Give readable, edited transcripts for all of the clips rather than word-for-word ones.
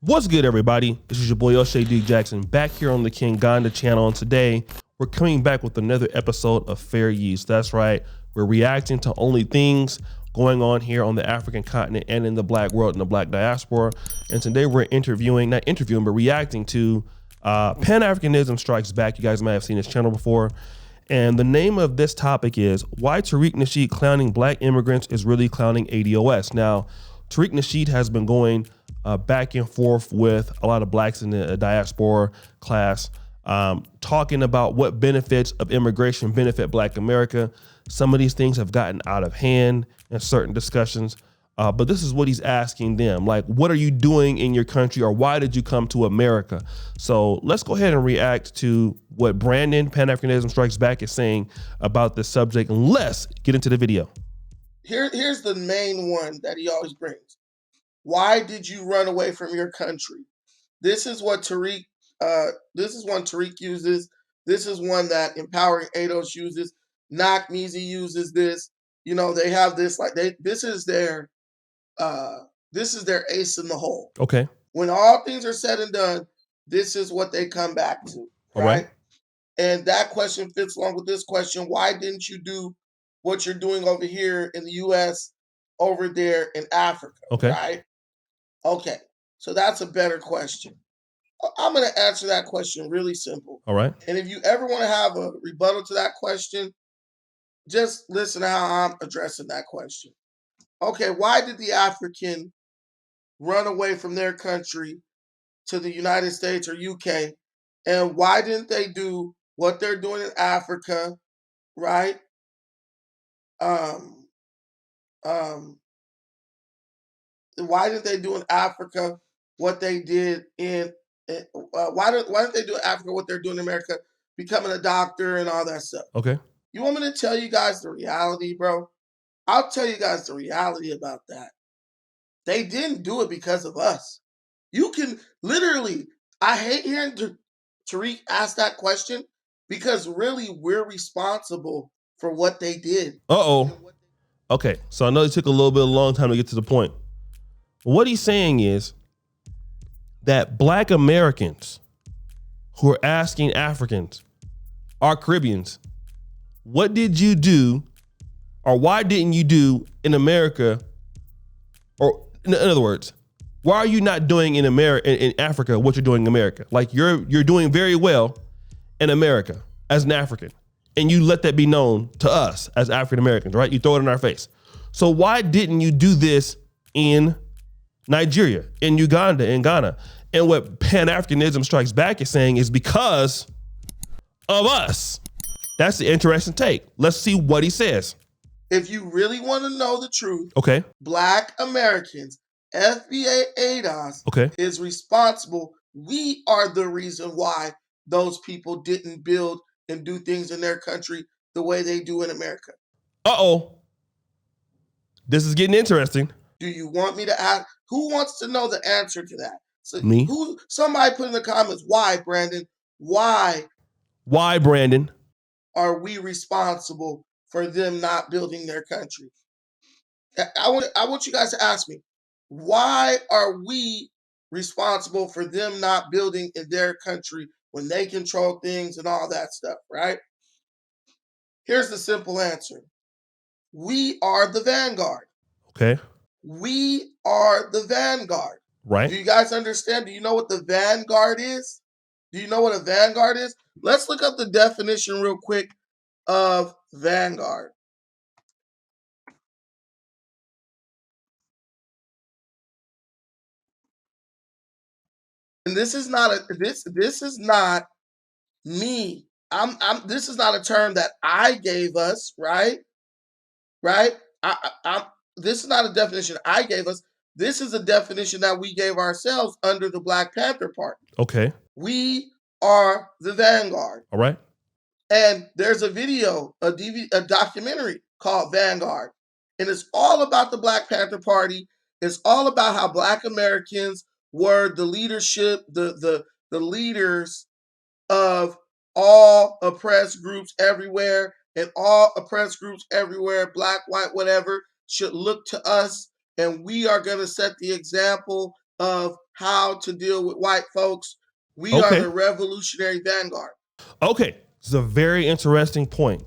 What's good, everybody? This is your boy O'Shea D. Jackson back here on the King Ganda channel, and today we're coming back with another episode of Fair Use. That's right, we're reacting to only things going on here on the African continent and in the black world and the black diaspora. And today we're reacting to Pan-Africanism Strikes Back. You guys might have seen this channel before. And the name of this topic is Why Tariq Nasheed Clowning Black Immigrants is Really Clowning ADOS. Now, Tariq Nasheed has been going back and forth with a lot of blacks in the diaspora class, talking about what benefits of immigration benefit Black America. Some of these things have gotten out of hand in certain discussions, but this is what he's asking them. Like, what are you doing in your country, or why did you come to America? So let's go ahead and react to what Brandon, Pan-Africanism Strikes Back, is saying about this subject, and let's get into the video. Here's the main one that he always brings. Why did you run away from your country? This is what Tariq, this is one Tariq uses. This is one that Empowering ADOS uses. Knock Measy uses this. You know, they have this, like this is their ace in the hole. Okay. When all things are said and done, this is what they come back to. All right. And that question fits along with this question. Why didn't you do what you're doing over here in the US, over there in Africa? Okay. Right? Okay. So that's a better question. I'm going to answer that question really simple. All right. And if you ever want to have a rebuttal to that question, just listen to how I'm addressing that question. Okay, why did the African run away from their country to the United States or UK? And why didn't they do what they're doing in Africa, right? Why didn't they do in Africa what they did in why didn't they do in Africa what they're doing in America, becoming a doctor and all that stuff? Okay. You want me to tell you guys the reality, bro? I'll tell you guys the reality about that. They didn't do it because of us. You can literally, I hate hearing Tariq ask that question, because really we're responsible for what they did. Okay, so I know it took a little bit of a long time to get to the point. What he's saying is that Black Americans who are asking Africans, are Caribbeans, what did you do, or why didn't you do in America? Or in other words, why are you not doing in Africa what you're doing in America? Like you're doing very well in America as an African, and you let that be known to us as African Americans, right? You throw it in our face. So why didn't you do this in Nigeria, in Uganda, in Ghana? And what Pan-Africanism Strikes Back is saying is because of us. That's the interesting take. Let's see what he says. If you really want to know the truth, okay, Black Americans, FBA ADOS, okay, is responsible. We are the reason why those people didn't build and do things in their country the way they do in America. This is getting interesting. Do you want me to ask? Who wants to know the answer to that? So me. Somebody put in the comments, why, Brandon? Why, Brandon, are we responsible for them not building their country? I want you guys to ask me, why are we responsible for them not building in their country when they control things and all that stuff, right? Here's the simple answer. We are the vanguard. Okay. We are the vanguard. Right. Do you guys understand? Do you know what the vanguard is? Do you know what a vanguard is? Let's look up the definition real quick of vanguard. And this is not this is not me. This is not a term that I gave us, right? Right? This is not a definition I gave us. This is a definition that we gave ourselves under the Black Panther Party. Okay. We are the vanguard. All right. And there's a video, a documentary called Vanguard. And it's all about the Black Panther Party. It's all about how Black Americans were the leadership, the leaders of all oppressed groups everywhere, and all oppressed groups everywhere, Black, white, whatever, should look to us, and we are going to set the example of how to deal with white folks. We are Okay. the revolutionary vanguard. Okay. It's a very interesting point.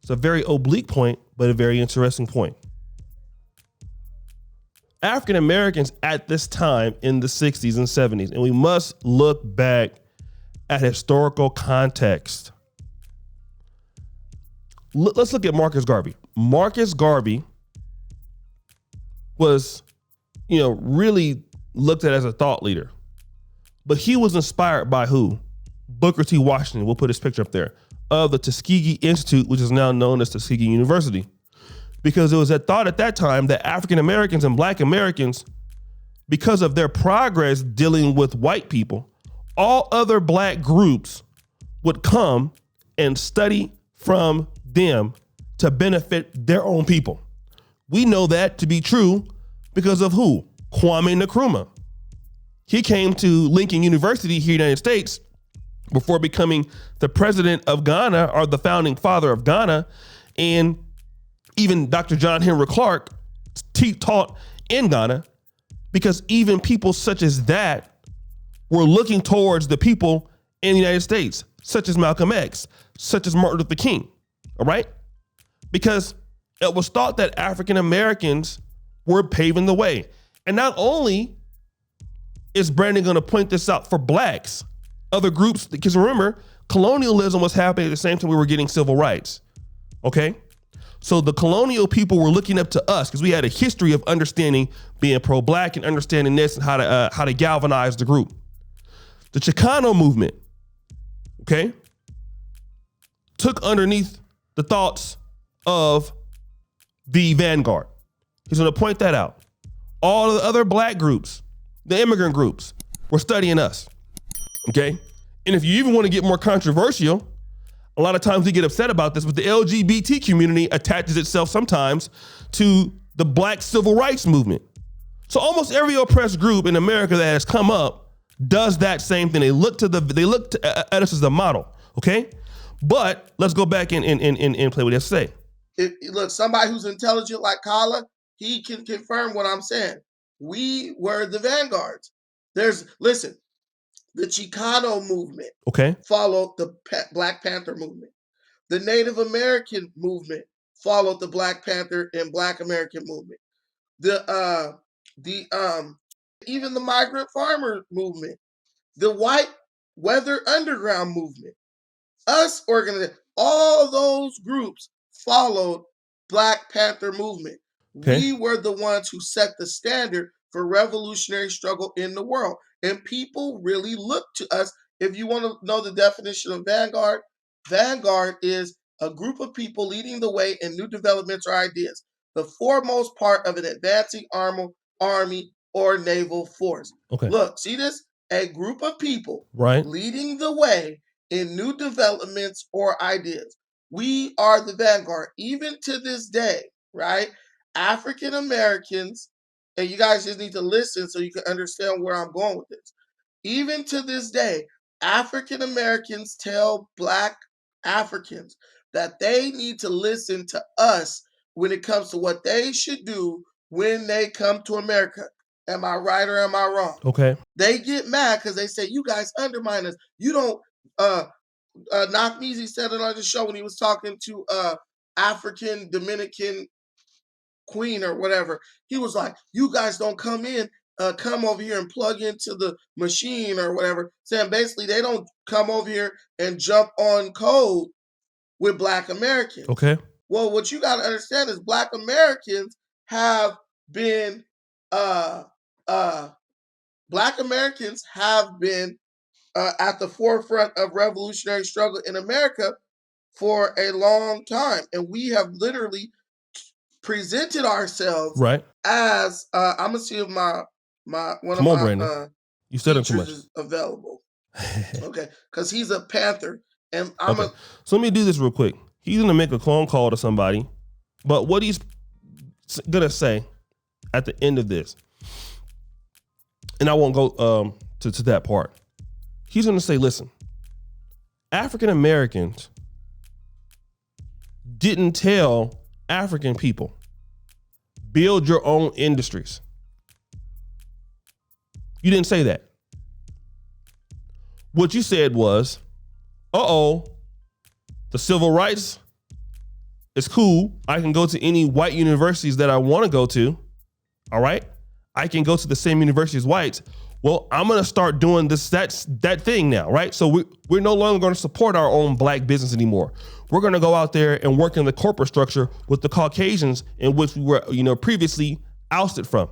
It's a very oblique point, but a very interesting point. African Americans at this time in the 60s and 70s, and we must look back at historical context. Let's look at Marcus Garvey. Marcus Garvey was, really looked at as a thought leader, but he was inspired by who? Booker T. Washington. We'll put his picture up there, of the Tuskegee Institute, which is now known as Tuskegee University, because it was a thought at that time that African Americans and Black Americans, because of their progress dealing with white people, all other Black groups would come and study from them to benefit their own people. We know that to be true because of who? Kwame Nkrumah. He came to Lincoln University here in the United States before becoming the president of Ghana, or the founding father of Ghana. And even Dr. John Henry Clark taught in Ghana, because even people such as that were looking towards the people in the United States, such as Malcolm X, such as Martin Luther King, all right? Because it was thought that African Americans were paving the way. And not only is Brandon going to point this out for Blacks, other groups, because remember, colonialism was happening at the same time we were getting civil rights, okay? So the colonial people were looking up to us because we had a history of understanding being pro-Black and understanding this and how to galvanize the group. The Chicano movement, okay, took underneath the thoughts of the Vanguard. He's going to point that out. All of the other Black groups, the immigrant groups, were studying us, okay? And if you even want to get more controversial, a lot of times we get upset about this, but the LGBT community attaches itself sometimes to the Black civil rights movement. So almost every oppressed group in America that has come up does that same thing. They look at us as the model, okay? But let's go back and play what they have to say. Look, somebody who's intelligent like Kala, he can confirm what I'm saying. We were the vanguards. Listen, the Chicano movement, okay, followed the Black Panther movement. The Native American movement followed the Black Panther and Black American movement. Even the migrant farmer movement, the White Weather Underground movement, us organization, all those groups followed Black Panther movement. Okay. We were the ones who set the standard for revolutionary struggle in the world. And people really look to us. If you want to know the definition of Vanguard, Vanguard is a group of people leading the way in new developments or ideas, the foremost part of an advancing army or naval force. Okay. Look, see this? A group of people leading the way in new developments or ideas. We are the vanguard. Even to this day, right? African Americans, and you guys just need to listen so you can understand where I'm going with this. Even to this day, African Americans tell Black Africans that they need to listen to us when it comes to what they should do when they come to America. Am I right or am I wrong? Okay. They get mad because they say, you guys undermine us. You don't, Knockmeezy said it on the show when he was talking to African Dominican Queen or whatever. He was like, you guys don't come over here and plug into the machine or whatever. Saying basically they don't come over here and jump on code with Black Americans. Okay. Well, what you got to understand is Black Americans have been Black Americans have been at the forefront of revolutionary struggle in America for a long time. And we have literally presented ourselves as I'm gonna see if Brandon. You said it too much. Is available. Okay, because he's a Panther, and So let me do this real quick. He's gonna make a phone call to somebody, but what he's gonna say at the end of this, and I won't go to that part. He's gonna say, listen, African Americans didn't tell African people, build your own industries. You didn't say that. What you said was, the civil rights is cool. I can go to any white universities that I want to go to. All right. I can go to the same university as whites. Well, I'm going to start doing that thing now, right? So we're no longer going to support our own black business anymore. We're going to go out there and work in the corporate structure with the Caucasians in which we were, previously ousted from.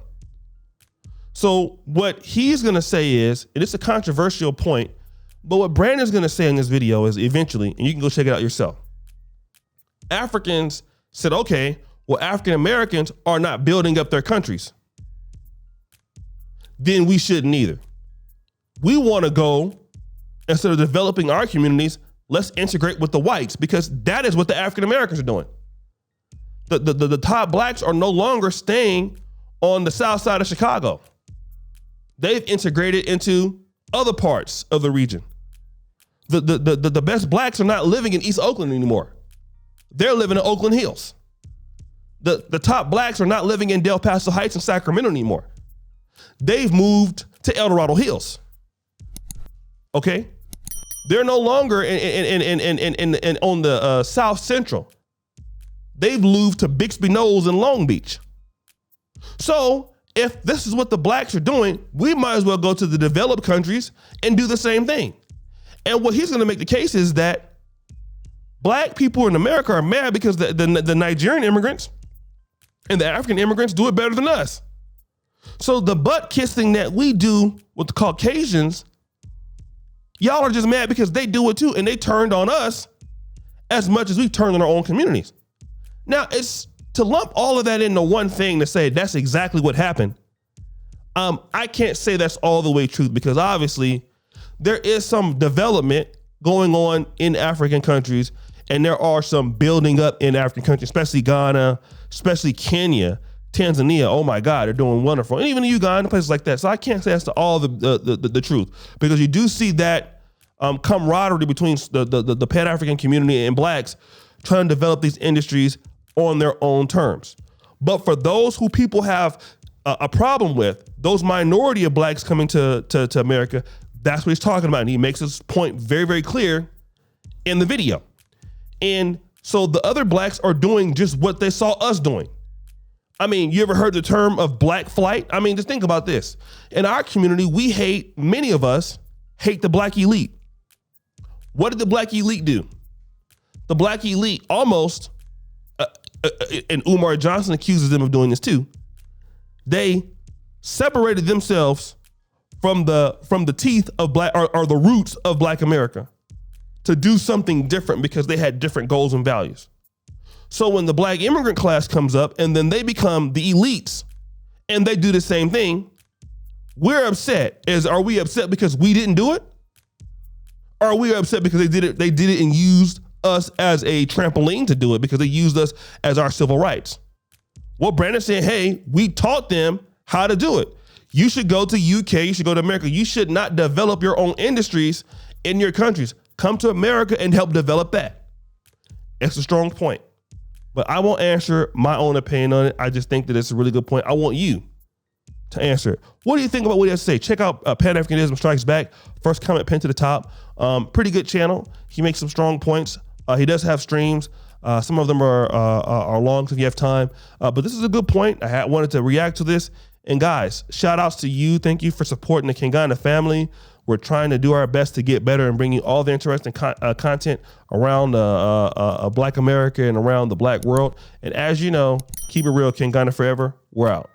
So what he's going to say is, and it's a controversial point, but what Brandon's going to say in this video is eventually, and you can go check it out yourself. Africans said, okay, well, African Americans are not building up their countries. Then we shouldn't either. We want to go, instead of developing our communities, let's integrate with the whites, because that is what the African Americans are doing. The top blacks are no longer staying on the south side of Chicago. They've integrated into other parts of the region. The best blacks are not living in East Oakland anymore. They're living in Oakland Hills. The top blacks are not living in Del Paso Heights and Sacramento anymore. They've moved to El Dorado Hills. Okay? They're no longer on the South Central. They've moved to Bixby Knolls and Long Beach. So if this is what the blacks are doing, we might as well go to the developed countries and do the same thing. And what he's going to make the case is that black people in America are mad because the Nigerian immigrants and the African immigrants do it better than us. So the butt kissing that we do with the Caucasians, y'all are just mad because they do it too, and they turned on us as much as we turned on our own communities. Now, it's to lump all of that into one thing to say that's exactly what happened. I can't say that's all the way true, because obviously there is some development going on in African countries, and there are some building up in African countries, especially Ghana, especially Kenya, Tanzania. Oh my God, they're doing wonderful. And even Uganda, places like that. So I can't say that's all the truth, because you do see that camaraderie between the Pan-African community and blacks trying to develop these industries on their own terms. But for those who people have a problem with, those minority of blacks coming to America, that's what he's talking about. And he makes his point very, very clear in the video. And so the other blacks are doing just what they saw us doing. I mean, you ever heard the term of black flight? I mean, just think about this. In our community, many of us hate the black elite. What did the black elite do? The black elite almost, and Umar Johnson accuses them of doing this too, they separated themselves from the teeth of black, or the roots of black America, to do something different because they had different goals and values. So when the black immigrant class comes up and then they become the elites and they do the same thing, we're upset. Are we upset because we didn't do it? Or are we upset because they did it and used us as a trampoline to do it, because they used us as our civil rights? Well, Brandon's saying, hey, we taught them how to do it. You should go to UK, you should go to America. You should not develop your own industries in your countries. Come to America and help develop that. It's a strong point. But I won't answer my own opinion on it. I just think that it's a really good point. I want you to answer it. What do you think about what he has to say? Check out Pan-Africanism Strikes Back. First comment pinned to the top. Pretty good channel. He makes some strong points. He does have streams. Some of them are long, so if you have time. But this is a good point. I wanted to react to this. And guys, shout outs to you. Thank you for supporting the Kingana family. We're trying to do our best to get better and bring you all the interesting content around Black America and around the black world. And as you know, keep it real, Kingana forever. We're out.